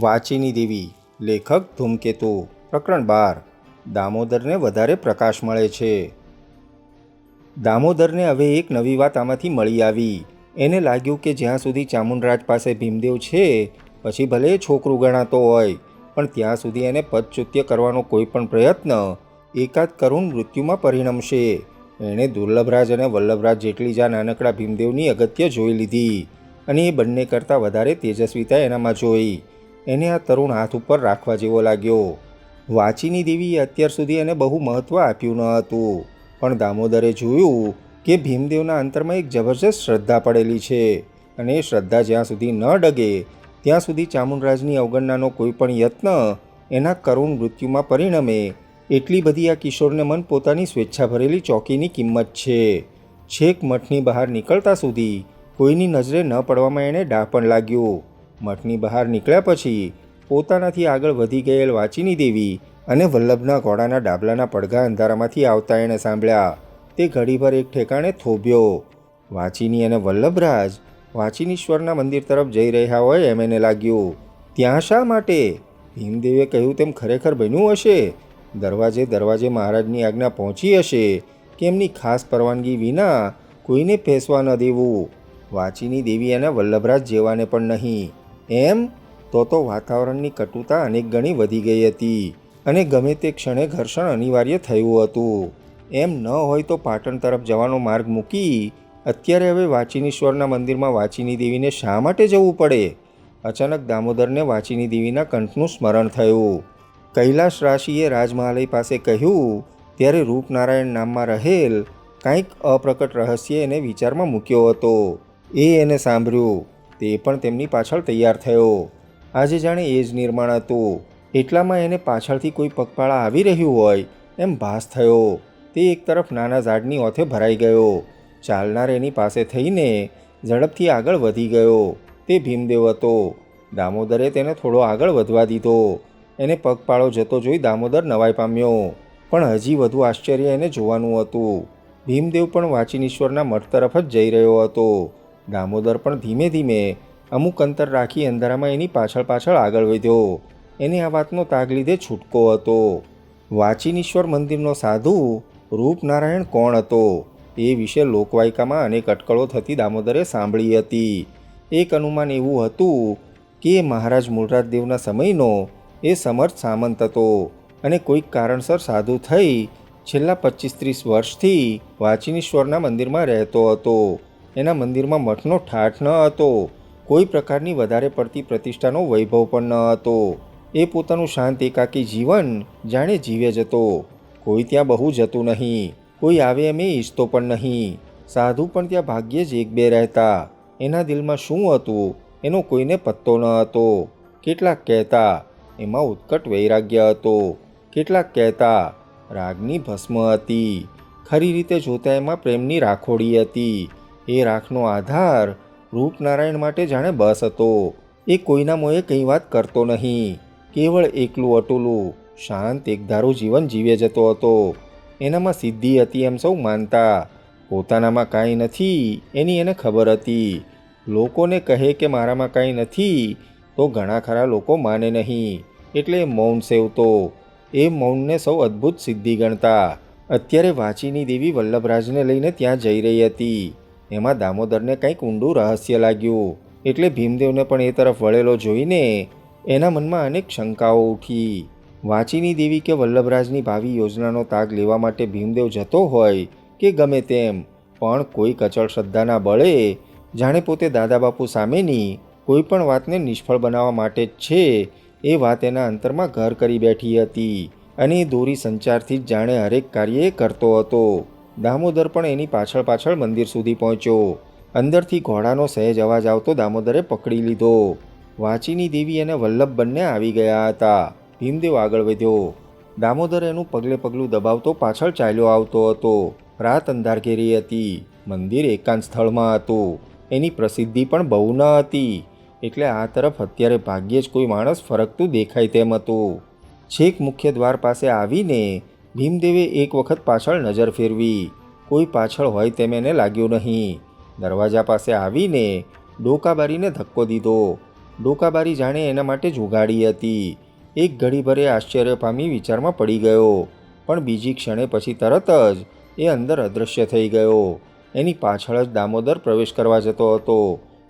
વાચીની દેવી. લેખક ધૂમકેતુ. પ્રકરણ 12. દામોદરને વધારે પ્રકાશ મળે છે. દામોદરને હવે એક નવી વાત આમાંથી મળી આવી. એને લાગ્યું કે જ્યાં સુધી ચામુંડરાજ પાસે ભીમદેવ છે, પછી ભલે છોકરું ગણાતો હોય, પણ ત્યાં સુધી એને પદચ્યુત કરવાનો કોઈ પણ પ્રયત્ન એકાદ કરુણ મૃત્યુમાં પરિણમશે. એણે દુર્લભરાજ અને વલ્લભરાજ જેટલી જ આ નાનકડા ભીમદેવની અગત્ય જોઈ લીધી, અને એ બંને કરતાં વધારે તેજસ્વીતા એનામાં જોઈ. એને આ તરુણ હાથ ઉપર રાખવા જેવો લાગ્યો. વાચીની દેવીએ અત્યાર સુધી એને બહુ મહત્ત્વ આપ્યું ન હતું, પણ દામોદરે જોયું કે ભીમદેવના અંતરમાં એક જબરજસ્ત શ્રદ્ધા પડેલી છે, અને એ શ્રદ્ધા જ્યાં સુધી ન ડગે ત્યાં સુધી ચામુંડરાજની અવગણનાનો કોઈ પણ યત્ન એના કરુણ મૃત્યુમાં પરિણમે. એટલી બધી આ કિશોરને મન પોતાની સ્વેચ્છા ભરેલી ચોકીની કિંમત છે. છેક મઠની બહાર નીકળતા સુધી કોઈની નજરે ન પડવામાં એણે ડાહ પણ લાગ્યું. મઠની બહાર નીકળ્યા પછી પોતાનાથી આગળ વધી ગયેલ વાચીની દેવી અને વલ્લભના ઘોડાના ડાબલાના પડઘા અંધારામાંથી આવતા એણે સાંભળ્યા. તે ઘડીભર એક ઠેકાણે થોભ્યો. વાચીની અને વલ્લભરાજ વાચીનીશ્વરના મંદિર તરફ જઈ રહ્યા હોય એમ એને લાગ્યું. ત્યાં શા માટે? ભીમદેવે કહ્યું તેમ ખરેખર બન્યું હશે? દરવાજે મહારાજની આજ્ઞા પહોંચી હશે કે એમની ખાસ પરવાનગી વિના કોઈને પેસવા ન દેવું? વાચીની દેવી અને વલ્લભરાજ જેવાને પણ નહીં. એમ તો વાતાવરણની કટુતા અનેક ગણી વધી ગઈ હતી, અને ગમે તે ક્ષણે ઘર્ષણ અનિવાર્ય થયું હતું. એમ ન હોય તો પાટણ તરફ જવાનો માર્ગ મૂકી અત્યારે હવે વાચીનીશ્વરના મંદિરમાં વાચીની દેવીને શા માટે જવું પડે? અચાનક દામોદરને વાચીની દેવીના કંઠનું સ્મરણ થયું. કૈલાશ રાશિએ રાજમહાલય પાસે કહ્યું ત્યારે રૂપનારાયણ નામમાં રહેલ કાંઈક અપ્રકટ રહસ્ય એને વિચારમાં મૂક્યો હતો. એને સાંભળ્યું. તે પણ તેમની પાછળ તૈયાર થયો. આજે જાણે એ જ નિર્માણ હતું. એટલામાં એને પાછળથી કોઈ પગપાળા આવી રહ્યું હોય એમ ભાસ થયો. તે એક તરફ નાના ઝાડની ઓથે ભરાઈ ગયો. ચાલનાર એની પાસે થઈને ઝડપથી આગળ વધી ગયો. તે ભીમદેવ હતો. દામોદરે તેને થોડો આગળ વધવા દીધો. એને પગપાળો જતો જોઈ દામોદર નવાઈ પામ્યો, પણ હજી વધુ આશ્ચર્ય એને જોવાનું હતું. ભીમદેવ પણ વાચીનીશ્વરના મઠ તરફ જ જઈ રહ્યો હતો. દામોદર પણ ધીમે ધીમે અમુક અંતર રાખી અંધારામાં એની પાછળ આગળ વધ્યો. એને આ વાતનો તાગ લીધે છૂટકો હતો. વાચીનીશ્વર મંદિરનો સાધુ રૂપનારાયણ કોણ હતો એ વિશે લોકવાયકામાં અનેક અટકળો થતી દામોદરે સાંભળી હતી. એક અનુમાન એવું હતું કે મહારાજ મૂળરાજદેવના સમયનો એ સમર્થ સામંત હતો, અને કોઈક કારણસર સાધુ થઈ છેલ્લા 25-30 વર્ષથી વાચીનીશ્વરના મંદિરમાં રહેતો હતો. એના મંદિરમાં મઠનો ઠાઠ ન હતો. કોઈ પ્રકારની વધારે પડતી પ્રતિષ્ઠાનો વૈભવ પણ ન હતો. એ પોતાનું શાંત એકાકી જીવન જાણે જીવે જતો. કોઈ ત્યાં બહુ જતું નહીં, કોઈ આવે એમ એ ઈચ્છતો પણ નહીં. સાધુ પણ ત્યાં ભાગ્યે જ 1-2 રહેતા. એના દિલમાં શું હતું એનો કોઈને પત્તો ન હતો. કેટલાક કહેતા એમાં ઉત્કટ વૈરાગ્ય હતો, કેટલાક કહેતા રાગની ભસ્મ હતી. ખરી રીતે જોતા એમાં પ્રેમની રાખોડી હતી. એ રાખનો આધાર રૂપનારાયણ માટે જાણે બસ હતો. એ કોઈના મોએ કંઈ વાત કરતો નહીં. કેવળ એકલું અટુલું શાંત એકધારું જીવન જીવે જતો હતો. એનામાં સિદ્ધિ હતી એમ સૌ માનતા. પોતાનામાં કાંઈ નથી એની એને ખબર હતી. લોકોને કહે કે મારામાં કાંઈ નથી તો ઘણા ખરા લોકો માને નહીં, એટલે મૌન સેવતો. એ મૌનને સૌ અદ્ભુત સિદ્ધિ ગણતા. અત્યારે વાચીની દેવી વલ્લભરાજને લઈને ત્યાં જઈ રહી હતી. એમાં દામોદરને કંઈક ઊંડું રહસ્ય લાગ્યું, એટલે ભીમદેવને પણ એ તરફ વળેલો જોઈને એના મનમાં અનેક શંકાઓ ઉઠી. વાચીની દેવી કે વલ્લભરાજની ભાવિ યોજનાનો તાગ લેવા માટે ભીમદેવ જતો હોય કે ગમે તેમ, પણ કોઈ કચળ શ્રદ્ધાના બળે જાણે પોતે દાદા બાપુ સામેની કોઈ પણ વાતને નિષ્ફળ બનાવવા માટે જ છે એ વાત એના અંતરમાં ઘર કરી બેઠી હતી, અને એ દોરી સંચારથી જ જાણે હરેક કાર્ય એ કરતો હતો. દામોદર પણ એની પાછળ મંદિર સુધી પહોંચ્યો. અંદરથી ઘોડાનો સહેજ અવાજ આવતો દામોદરે પકડી લીધો. વાચીની દેવી અને વલ્લભ બંને આવી ગયા હતા. ભીમદેવ આગળ વધ્યો. દામોદર એનું પગલું દબાવતો પાછળ ચાલ્યો આવતો હતો. રાત અંધાર ઘેરી હતી. મંદિર એકાંત સ્થળમાં હતું. એની પ્રસિદ્ધિ પણ બહુ ન હતી, એટલે આ તરફ અત્યારે ભાગ્યે જ કોઈ માણસ ફરકતું દેખાય તેમ હતું. છેક મુખ્ય દ્વાર પાસે આવીને ભીમદેવે એક વખત પાછળ નજર ફેરવી. કોઈ પાછળ હોય તેમ એને લાગ્યું નહીં. દરવાજા પાસે આવીને ડોકા બારીને ધક્કો દીધો. ડોકાબારી જાણે એના માટે જ ઉગાડી હતી. એક ઘડીભરે આશ્ચર્ય પામી વિચારમાં પડી ગયો, પણ બીજી ક્ષણે પછી તરત જ એ અંદર અદૃશ્ય થઈ ગયો. એની પાછળ જ દામોદર પ્રવેશ કરવા જતો હતો.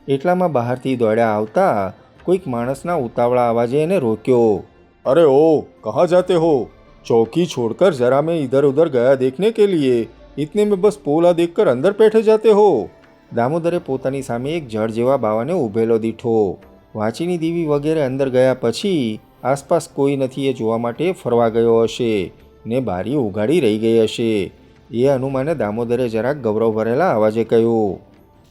એટલામાં બહારથી દોડ્યા આવતા કોઈક માણસના ઉતાવળા અવાજે એને રોક્યો. अरे ओ, कहाँ जाते हो? चौकी छोड़कर जरा मैं इधर उधर गया देखने के लिए, इतने में बस पोला देखकर अंदर बैठे जाते हो। દામોદરે પોતાની સામે એક જળ જેવા બાવાને ઊભેલો દીઠો. વાંચીની દેવી વગેરે અંદર ગયા પછી આસપાસ કોઈ નથી એ જોવા માટે ફરવા ગયો હશે ને બારી ઉઘાડી રહી ગઈ હશે. એ અનુમાને દામોદરે જરાક ગૌરવ ભરેલા અવાજે કહ્યું.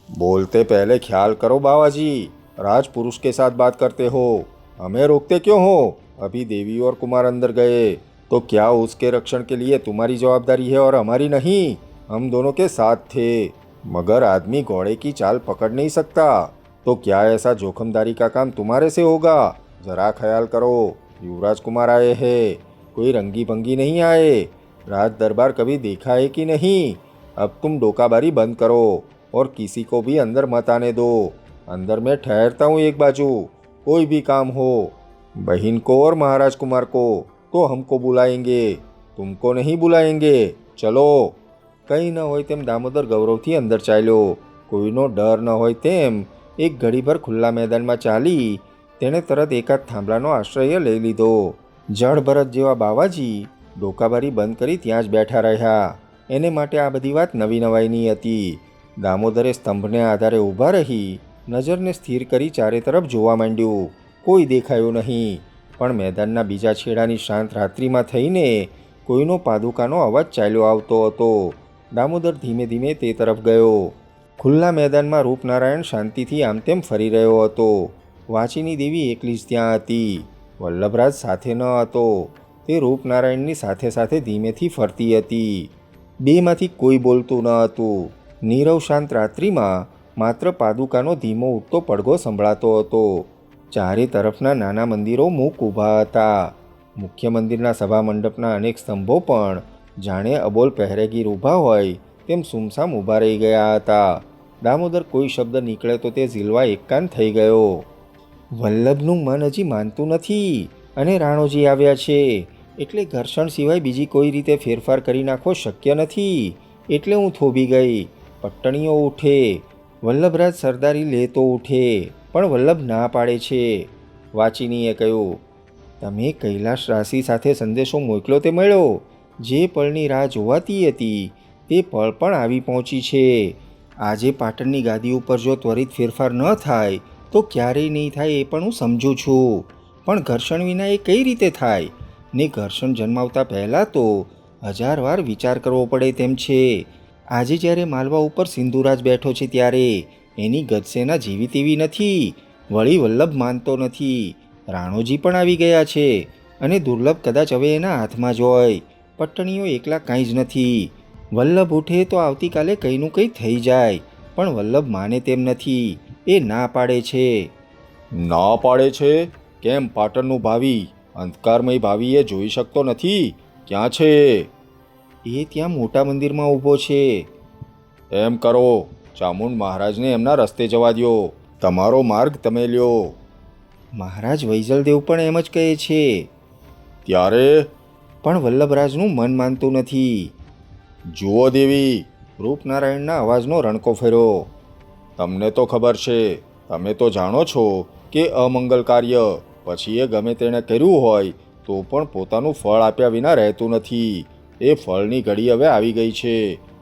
बोलते पहले ख्याल करो बाबाजी, राजपुरुष के साथ बात करते हो, हमें रोकते क्यों हो? अभी देवी और कुमार अंदर गए तो क्या उसके रक्षण के लिए तुम्हारी जवाबदारी है और हमारी नहीं? हम दोनों के साथ थे, मगर आदमी घोड़े की चाल पकड़ नहीं सकता, तो क्या ऐसा जोखमदारी का काम तुम्हारे से होगा? जरा ख्याल करो, युवराज कुमार आए हैं, कोई रंगी भंगी नहीं आए। राज दरबार कभी देखा है कि नहीं? अब तुम डोकाबारी बंद करो और किसी को भी अंदर मत आने दो। अंदर मैं ठहरता हूँ एक बाजू, कोई भी काम हो, बहन को और महाराज कुमार को तो हमको बुलाएंगे, तुमको नहीं बुलाएंगे। चलो। કંઈ ન હોય તેમ દામોદર ગૌરવથી અંદર ચાલ્યો. કોઈનો ડર ન હોય તેમ એક ઘડીભર ખુલ્લા મેદાનમાં ચાલી તેણે તરત એકાદ થાંભલાનો આશ્રય લઈ લીધો. જળ ભરત જેવા બાવાજી ડોકાબારી બંધ કરી ત્યાં જ બેઠા રહ્યા. એને માટે આ બધી વાત નવી નવાઈની હતી. દામોદરે સ્તંભને આધારે ઊભા રહી નજરને સ્થિર કરી ચારે તરફ જોવા માંડ્યું. કોઈ દેખાયું નહીં, પણ મેદાનના બીજા છેડાની શાંત રાત્રિમાં થઈને કોઈનો પાદુકાનો અવાજ ચાલ્યો આવતો હતો. દામોદર ધીમે ધીમે તે તરફ ગયો. ખુલ્લા મેદાનમાં રૂપનારાયણ શાંતિથી આમ તેમ ફરી રહ્યો હતો. વાંચીની દેવી એકલી જ ત્યાં હતી. વલ્લભરાજ સાથે ન હતો. તે રૂપનારાયણની સાથે સાથે ધીમેથી ફરતી હતી. બેમાંથી કોઈ બોલતું ન હતું. નીરવ શાંત રાત્રિમાં માત્ર પાદુકાનો ધીમો ઉઠતો પડઘો સંભળાતો હતો. ચારે તરફના નાના મંદિરો મૂક ઊભા હતા. મુખ્ય મંદિરના સભા મંડપના અનેક સ્તંભો પણ જાણે અબોલ પહેરેગીર ઊભા હોય તેમ સુમસામ ઊભા રહી ગયા હતા. દામોદર કોઈ શબ્દ નીકળે તો તે ઝીલવા એકકાન થઈ ગયો. વલ્લભનું મન હજી માનતું નથી અને રાણોજી આવ્યા છે એટલે ઘર્ષણ સિવાય બીજી કોઈ રીતે ફેરફાર કરી નાખવો શક્ય નથી. એટલે હું થોભી ગઈ. પટ્ટણીઓ ઉઠે, વલ્લભરાજ સરદારી લે તો ઉઠે, પણ વલ્લભ ના પાડે છે. વાચીનીએ કહ્યું. તમે કૈલાશ રાશિ સાથે સંદેશો મોકલ્યો તે મળ્યો. જે પળની રાહ જોવાતી હતી તે પળ પણ આવી પહોંચી છે. આજે પાટણની ગાદી ઉપર જો ત્વરિત ફેરફાર ન થાય તો ક્યારેય નહીં થાય એ પણ હું સમજું છું. પણ ઘર્ષણ વિના એ કઈ રીતે થાય? ને ઘર્ષણ જન્માવતા પહેલાં તો 1000 વાર વિચાર કરવો પડે તેમ છે. આજે જ્યારે માલવા ઉપર સિંધુરાજ બેઠો છે ત્યારે એની ગજસેના જેવી તેવી નથી. વળી વલ્લભ માનતો નથી. રાણોજી પણ આવી ગયા છે અને દુર્લભ કદાચ હવે એના હાથમાં જ હોય. પટ્ટણીઓ એકલા કાંઈ જ નથી. વલ્લભ ઉઠે તો આવતીકાલે કંઈનું કંઈ થઈ જાય, પણ વલ્લભ માને તેમ નથી. એ ના પાડે છે. ના પાડે છે? કેમ? પાટણનું ભાવિ, અંધકારમય ભાવિ એ જોઈ શકતો નથી? ક્યાં છે? એ ત્યાં મોટા મંદિરમાં ઊભો છે. એમ કરો, ચામુંડ મહારાજને એમના રસ્તે જવા દો. તમારો માર્ગ તમે લ્યો. મહારાજ વૈજલદેવ પણ એમ જ કહે છે. ત્યારે પણ વલ્લભરાજનું મન માનતું નથી. જુઓ દેવી, રૂપનારાયણના અવાજનો રણકો ફેર્યો. તમને તો ખબર છે, તમે તો જાણો છો કે અમંગલ કાર્ય પછી એ ગમે તેણે કર્યું હોય તો પણ પોતાનું ફળ આપ્યા વિના રહેતું નથી. એ ફળની ઘડી હવે આવી ગઈ છે.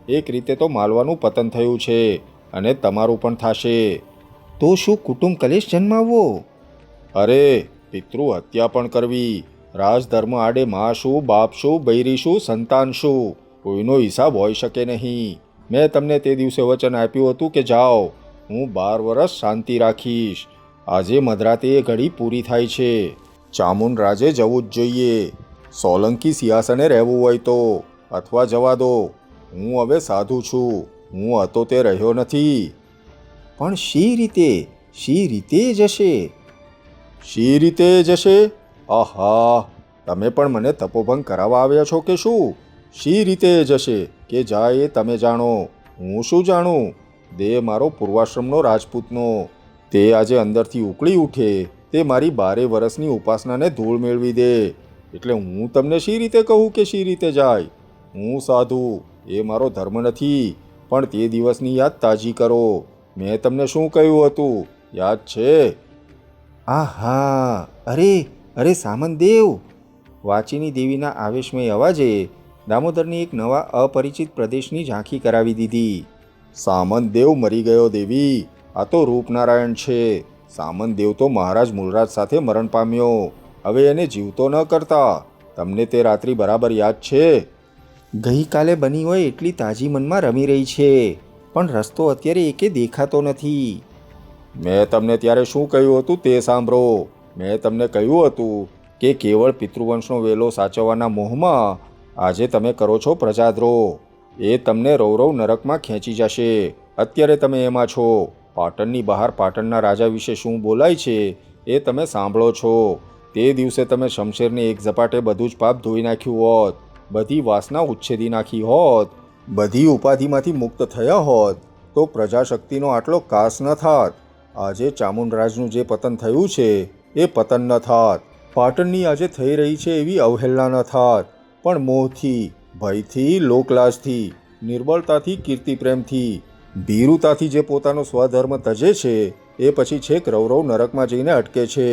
એક રીતે તો માલવાનું પતન થયું છે અને તમારું પણ થશે. તો શું કુટુંબ કલેશ જન્માવવો? અરે, પિતૃ હત્યા પણ કરવી. રાજધર્મ આડે મા શું, બાપ શું, બૈરી શું, સંતાન શું, કોઈનો હિસાબ હોઈ શકે નહીં. મેં તમને તે દિવસે વચન આપ્યું હતું કે જાઓ, હું 12 વર્ષ શાંતિ રાખીશ. આજે મધરાતે એ ઘડી પૂરી થાય છે. ચામુંડ રાજે જવું જ જોઈએ. સોલંકી સિંહાસને રહેવું હોય તો, અથવા જવા દો. હું હવે સાધુ છું. હું હતો તે રહ્યો નથી. પણ શી રીતે જશે? શી રીતે જશે? આહા, તમે પણ મને તપોભંગ કરાવવા આવ્યા છો કે શું? શી રીતે જશે કે જાય એ તમે જાણો. હું શું જાણું? દેહ મારો પૂર્વાશ્રમનો રાજપૂતનો. તે આજે અંદરથી ઉકળી ઉઠે, તે મારી 12 વર્ષની ઉપાસનાને ધૂળ મેળવી દે. એટલે હું તમને શી રીતે કહું કે શી રીતે જાય? હું સાધુ, એ મારો ધર્મ નથી. પણ તે દિવસની યાદ તાજી કરો. મેં તમને શું કહ્યું હતું, યાદ છે? આહા, અરે સામંતદેવ! વાચીની દેવીના આવેશમય અવાજે દામોદરની એક નવા અપરિચિત પ્રદેશની ઝાંખી કરાવી દીધી. સામંતદેવ મરી ગયો દેવી. આ તો રૂપનારાયણ છે. સામંતદેવ તો મહારાજ મૂલરાજ સાથે મરણ પામ્યો. હવે એને જીવતો ન કરતા. તમને તે રાત્રિ બરાબર યાદ છે? ગઈકાલે બની હોય એટલી તાજી મનમાં રમી રહી છે, પણ રસ્તો અત્યારે એકે દેખાતો નથી. મેં તમને ત્યારે શું કહ્યું હતું તે સાંભળો. મેં તમને કહ્યું હતું કે કેવળ પિતૃવંશનો વેલો સાચવવાના મોહમાં આજે તમે કરો છો પ્રજાદ્રોહ. એ તમને રૌરવ નરકમાં ખેંચી જશે. અત્યારે તમે એમાં છો. પાટણની બહાર પાટણના રાજા વિશે શું બોલાય છે એ તમે સાંભળો છો. તે દિવસે તમે શમશેરને એક ઝપાટે બધું જ પાપ ધોઈ નાખ્યું હોત, બધી વાસના ઉચ્છેદી નાખી હોત, બધી ઉપાધિમાંથી મુક્ત થયા હોત, તો પ્રજાશક્તિનો આટલો કાસ ન થાત. આજે ચામુંડરાજનું જે પતન થયું છે એ પતન ન થાત. પાટણની આજે થઈ રહી છે એવી અવહેલના ન થાત. પણ મોહથી, ભયથી, લોકલાજથી, નિર્બળતાથી, કીર્તિપ્રેમથી, ભીરુતાથી જે પોતાનો સ્વધર્મ તજે છે એ પછી છેક રૌરવ નરકમાં જઈને અટકે છે.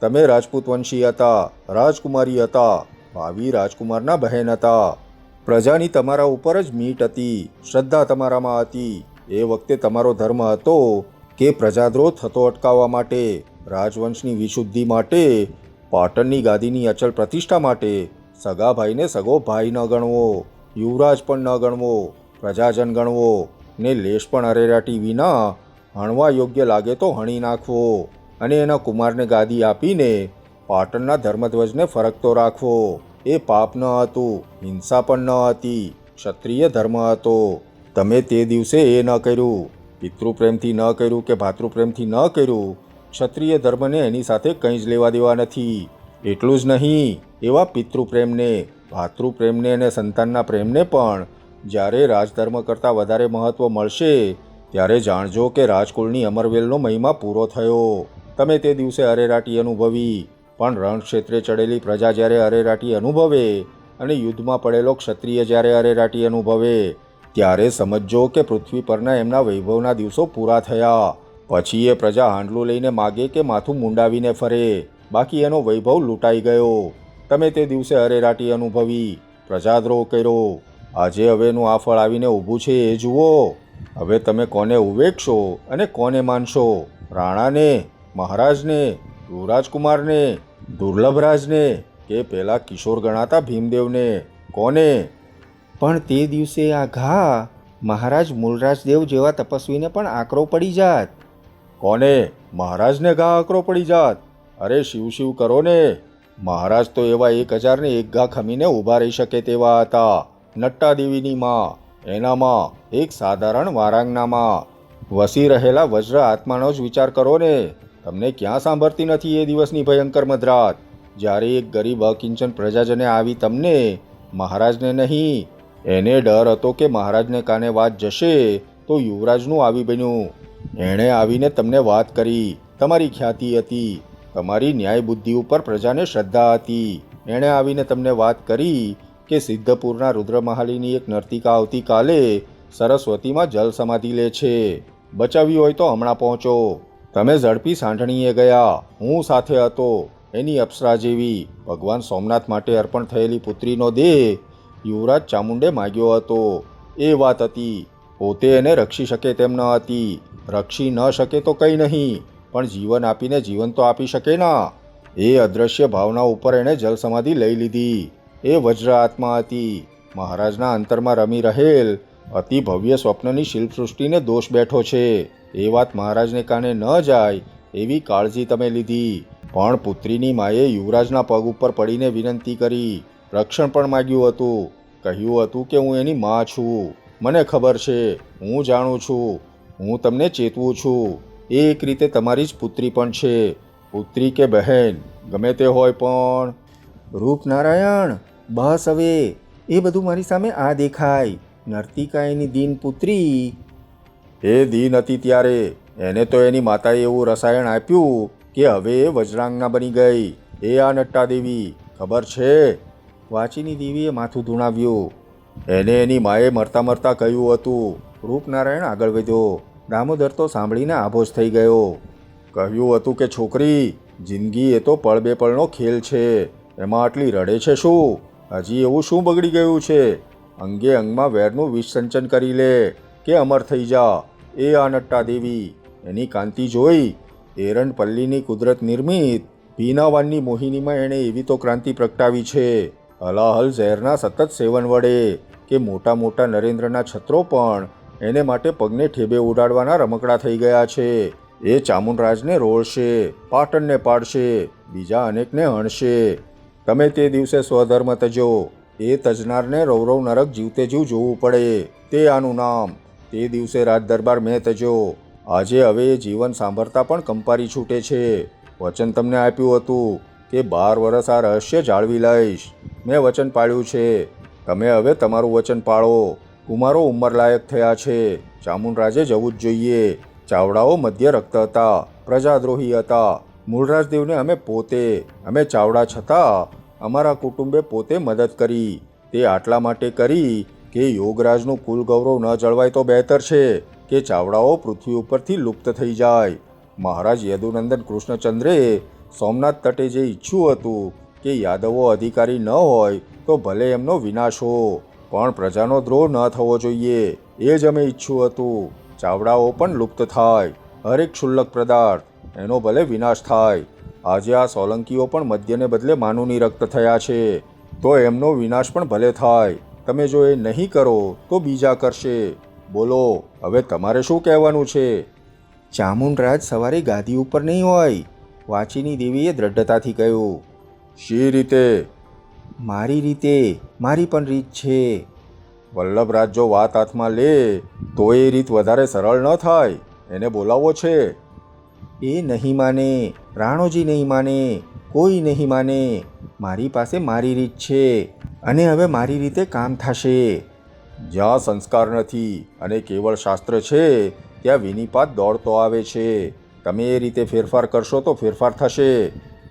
તમે રાજપૂત વંશી હતા, રાજકુમારી હતા, ભાવિ રાજકુમારના બહેન હતા. પ્રજાની તમારા ઉપર જ મીટ હતી, શ્રદ્ધા તમારામાં હતી. એ વખતે તમારો ધર્મ હતો કે પ્રજાદ્રોહ થતો અટકાવવા માટે, રાજવંશની વિશુદ્ધિ માટે, પાટણની ગાદીની અચલ પ્રતિષ્ઠા માટે સગા ભાઈને સગો ભાઈ ન ગણવો, યુવરાજ પણ ન ગણવો, પ્રજાજન ગણવો, ને લેશ પણ અરેરાટી વિના હણવા યોગ્ય લાગે તો હણી નાખવો, અને એના કુમારને ગાદી આપીને પાટણના ધર્મધ્વજને ફરકતો રાખવો. એ પાપ ન હતું, હિંસા પણ ન હતી, ક્ષત્રિય ધર્મ હતો. તમે તે દિવસે એ ન કર્યું. પિતૃપ્રેમથી ન કર્યું કે ભાતૃપ્રેમથી ન કર્યું, ક્ષત્રિય ધર્મને એની સાથે કંઈ જ લેવા દેવા નથી. એટલું જ નહીં, એવા પિતૃપ્રેમને, ભાતૃપ્રેમને અને સંતાનના પ્રેમને પણ જ્યારે રાજધર્મ કરતાં વધારે મહત્ત્વ મળશે ત્યારે જાણજો કે રાજકુળની અમરવેલનો મહિમા પૂરો થયો. તમે તે દિવસે અરેરાટી અનુભવી. પણ રણક્ષેત્રે ચડેલી પ્રજા જ્યારે અરેરાટી અનુભવે અને યુદ્ધમાં પડેલો ક્ષત્રિય જ્યારે અરેરાટી અનુભવે ત્યારે સમજો કે પૃથ્વી પરના એમના વૈભવના દિવસો પૂરા થયા. પછી એ પ્રજા હાંડલું લઈને માગે કે માથું મુંડાવીને ફરે, બાકી એનો વૈભવ લૂંટાઈ ગયો. તમે તે દિવસે અરેરાટી અનુભવી, પ્રજાદ્રોહ કર્યો. આજે હવેનું આ ફળ આવીને ઊભું છે એ જુઓ. હવે તમે કોને ઉવેકશો અને કોને માનશો? રાણાને, મહારાજને, યુવરાજકુમારને, દુર્લભરાજને, કે પેલા કિશોર ગણાતા ભીમદેવને? કોને? પણ તે દિવસે આ ઘા મહારાજ મૂલરાજદેવ જેવા તપસ્વીને પણ આકરો પડી જાત. કોને? મહારાજને ઘા આકરો પડી જાત? અરે શિવ શિવ કરો ને. મહારાજ તો એવા 1000 ને એક ઘા ખમીને ઊભા રહી શકે તેવા હતા. નટ્ટા દેવીની માં, એનામાં એક સાધારણ વારાંગનામાં વસી રહેલા વજ્ર આત્માનો જ વિચાર કરો ને. તમને ક્યાં સાંભળતી નથી એ દિવસની ભયંકર મધરાત, જ્યારે એક ગરીબ અકિંચન પ્રજાજને આવી તમને, મહારાજને નહીં, એને ડર હતો કે મહારાજને કાને વાત જશે તો યુવરાજનું આવી બન્યું. એણે આવીને તમને વાત કરી. તમારી ખ્યાતિ હતી, તમારી ન્યાય બુદ્ધિ ઉપર પ્રજાને શ્રદ્ધા હતી. એણે આવીને તમને વાત કરી કે સિદ્ધપુરના રુદ્રમહાલીની એક નર્તિકા આવતીકાલે સરસ્વતીમાં જલ સમાધિ લે છે. બચાવી હોય તો હમણાં પહોંચો. તમે ઝડપી સાંઢણીએ ગયા, હું સાથે હતો. એની અપ્સરા જેવી ભગવાન સોમનાથ માટે અર્પણ થયેલી પુત્રીનો દેહ યુવરાજ ચામુંડે માગ્યો હતો. એ વાત હતી. પોતે એને રક્ષી શકે તેમ ન હતી. રક્ષી ન શકે તો કંઈ નહીં, પણ જીવન આપીને જીવન તો આપી શકે ના. એ અદૃશ્ય ભાવના ઉપર એણે જલ સમાધિ લઈ લીધી. એ વજ્ર આત્મા હતી. મહારાજના અંતરમાં રમી રહેલ અતિ ભવ્ય સ્વપ્નની શિલ્પસૃષ્ટિને દોષ બેઠો છે. એ વાત મહારાજને કાને ન જાય એવી કાળજી તમે લીધી. પણ પુત્રીની માએ યુવરાજના પગ ઉપર પડીને વિનંતી કરી, રક્ષણ પણ માગ્યું હતું. કહ્યું હતું કે હું એની માં છું, મને ખબર છે, હું જાણું છું, હું તમને ચેતવું છું. એ એક રીતે તમારી જ પુત્રી પણ છે. પુત્રી કે બહેન ગમે તે હોય પણ. રૂપનારાયણ, બસ હવે. એ બધું મારી સામે આ દેખાય. નર્તિકા એની દીન પુત્રી. એ દીન હતી ત્યારે, એને તો એની માતાએ એવું રસાયણ આપ્યું કે હવે એ વજરાંગના બની ગઈ. એ આ નટ્ટા દેવી ખબર છે? વાચીની દેવીએ માથું ધૂણાવ્યું. એને એની માએ મરતા મરતા કહ્યું હતું. રૂપનારાયણ આગળ વધ્યો. દામોદર તો સાંભળીને આભોજ થઈ ગયો. કહ્યું હતું કે છોકરી, જિંદગી એ તો પળ બે પળનો ખેલ છે, એમાં આટલી રડે છે શું? હજી એવું શું બગડી ગયું છે? અંગે અંગમાં વેરનું વિષસંચન કરી લે કે અમર થઈ જા. એ આ નટ્ટા દેવી એની કાંતિ જોઈ. એરંડપલ્લીની કુદરત નિર્મિત ભીનાવાનની મોહિનીમાં એણે એવી તો ક્રાંતિ પ્રગટાવી છે, હલાહલ ઝેરના સતત સેવન વડે કે મોટા મોટા નરેન્દ્રના છત્રો પણ એને માટે પગને ઠેબે ઉડાડવાના રમકડા થઈ ગયા છે. એ ચામુંડરાજને રોળશે, પાટણને પાડશે, બીજા અનેકને હણશે. તમે તે દિવસે સ્વધર્મ તજો. એ તજનારને રૌરવ નરક જીવતે જીવ જોવું પડે, તે આનું નામ. તે દિવસે રાજ દરબાર મેં તજો. આજે હવે એ જીવન સાંભળતા પણ કંપારી છૂટે છે. વચન તમને આપ્યું હતું કે 12 વર્ષ આ રહસ્ય જાળવી લઈશ. મેં વચન પાળ્યું છે. તમે હવે તમારું વચન પાળો. કુમારો ઉંમરલાયક થયા છે. ચામુંડરાજે જવું જ જોઈએ. ચાવડાઓ મધ્ય રક્ત હતા, પ્રજાદ્રોહી હતા. મૂળરાજદેવને અમે ચાવડા છતાં અમારા કુટુંબે પોતે મદદ કરી. તે આટલા માટે કરી કે યોગરાજનું કુલ ગૌરવ ન જળવાય તો બહેતર છે કે ચાવડાઓ પૃથ્વી ઉપરથી લુપ્ત થઈ જાય. મહારાજ યદુનંદન કૃષ્ણચંદ્રે સોમનાથ તટે જે ઈચ્છ્યું હતું કે યાદવો અધિકારી ન હોય તો ભલે એમનો વિનાશ હો, પણ પ્રજાનો દ્રોહ ન થવો જોઈએ. એ જ અમે ઈચ્છ્યું હતું. ચાવડાઓ પણ લુપ્ત થાય. હરેક ક્ષુલ્લક પદાર્થ એનો ભલે વિનાશ થાય. આજે આ સોલંકીઓ પણ મદ્યને બદલે માનુની રક્ત થયા છે, તો એમનો વિનાશ પણ ભલે થાય. તમે જો એ નહીં કરો તો બીજા કરશે. બોલો, હવે તમારે શું કહેવાનું છે? ચામુંડરાજ સવારે ગાદી ઉપર નહીં હોય, વાચીની દેવીએ દ્રઢતાથી કહ્યું. શી રીતે? મારી રીતે. મારી પણ રીત છે. વલ્લભરાજ જો વાત હાથમાં લે તો એ રીત વધારે સરળ ન થાય. એને બોલાવવો છે. એ નહીં માને, રાણોજી નહીં માને, કોઈ નહીં માને. મારી પાસે મારી રીત છે અને હવે મારી રીતે કામ થશે. જ્યાં સંસ્કાર નથી અને કેવળ શાસ્ત્ર છે ત્યાં વિનિપાત દોડતો આવે છે. તમે એ રીતે ફેરફાર કરશો તો ફેરફાર થશે,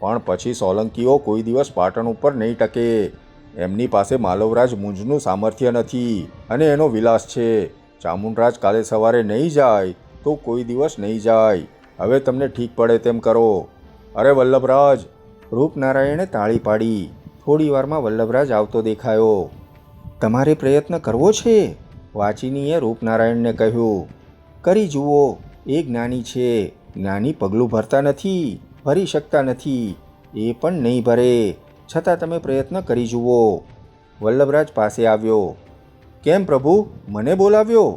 પણ પછી સોલંકીઓ કોઈ દિવસ પાટણ ઉપર નહીં ટકે. એમની પાસે માલવરાજ મુંજનું સામર્થ્ય નથી અને એનો વિલાસ છે. ચામુંડરાજ કાલે સવારે નહીં જાય તો કોઈ દિવસ નહીં જાય. હવે તમને ઠીક પડે તેમ કરો. અરે વલ્લભરાજ! રૂપનારાયણે તાળી પાડી. થોડી વારમાં વલ્લભરાજ આવતો દેખાયો. તમારે પ્રયત્ન કરવો છે? વાચીનીએ રૂપનારાયણને કહ્યું. કરી જુઓ. એ જ્ઞાની છે. જ્ઞાની પગલું ભરતા નથી, ભરી શકતા નથી. એ પણ નહીં ભરે, છતાં તમે પ્રયત્ન કરી જુઓ. વલ્લભરાજ પાસે આવ્યો. કેમ પ્રભુ, મને બોલાવ્યો?